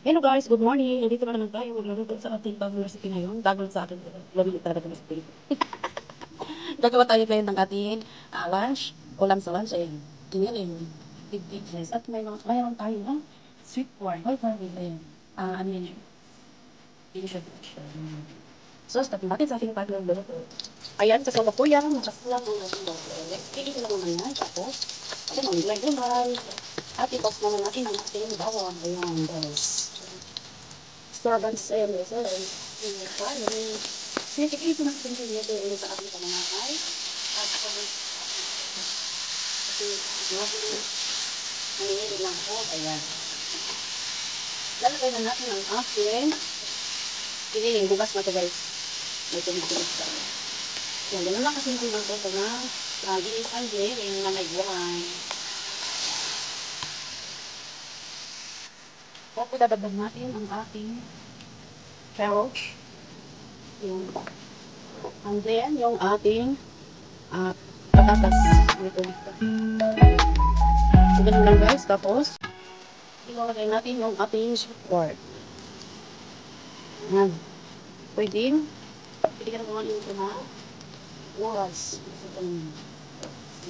Hello guys, good morning. Nandito na naman tayo. Magluluto sa ating bagong recipe ngayon. Bagong sa atin. Lamig talaga ng recipe. Gagawa tayo ngayon ng ating lunch. Ulam sa lunch ay giniling. Big At mayroon tayo ng sweet corn. White corn with ano yun yun? Hindi siya. So, start natin sa ating pagluluto. Ayan, kasama ko yan. Makasama ng ating bagay. Pili na naman yan. Tapos, ating mamilay-gulay. At ipos naman natin ang ating bawang. Ayan, guys. Servants and reserves. Sinikip na natin yung sa ating pamamahay. At nanginginig lang po. Ayan. Lalagay na natin ang ating piniling bukas na ito guys. Ito yung bukas. Yan, ganun lang kasi yung mga ito na inisan din yung nanay buhay. Tapos dadagdag natin ang ating carrots. And then, yung ating patatas. Ito. So, ganun lang guys. Tapos, ilalagay natin yung ating support. Yan. Pwede ka na naman yung oras.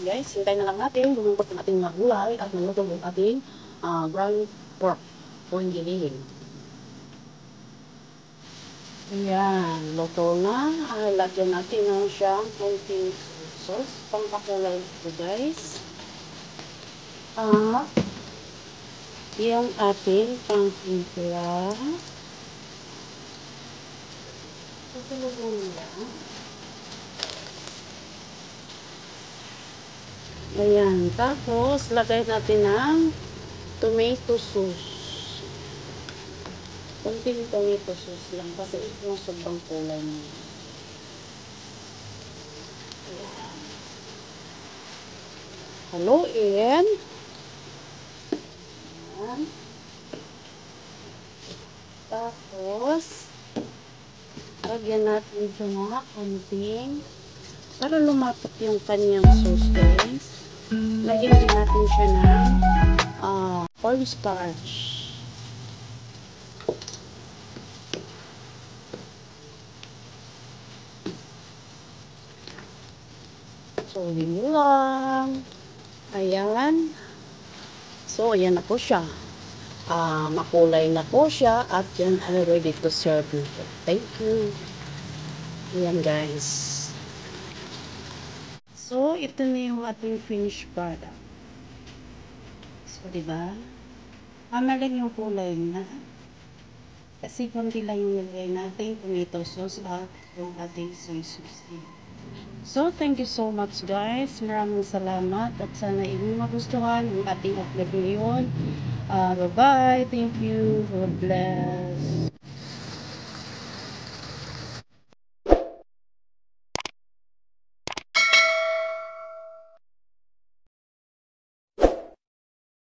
Guys, hintayin na lang natin. Lumungkot ng ating gulay at naluto yung ating ground pork. O yung giniling. Ayan, luto na. Lagyan natin na siyang konting sauce. Pangpakulay ito guys. Yung ating pangtimpla. Susunod na. Ayan, tapos lagay natin ng tomato sauce. Kunting tomato sauce lang kasi ito yung sobrang kulay niya. Haluin. Ayan. Tapos, lagyan natin siya mga kunting para lumapot yung kanyang sauce guys. Lagyan din natin siya ng cornstarch. So, yun lang. Ayan. So, ayan na po siya. Makulay na po siya at yan ay ready to serve na po. Thank you. Ayan guys. So, ito na yung ating finished product. So, diba? Mamaling yung kulay na. Kasi konti lang yung nilagay natin tomato sauce at yung ating soy sauce. So, thank you so much guys. Maraming salamat at sana inyong magustuhan ang ating upload ngayon. Bye-bye. Thank you. God bless.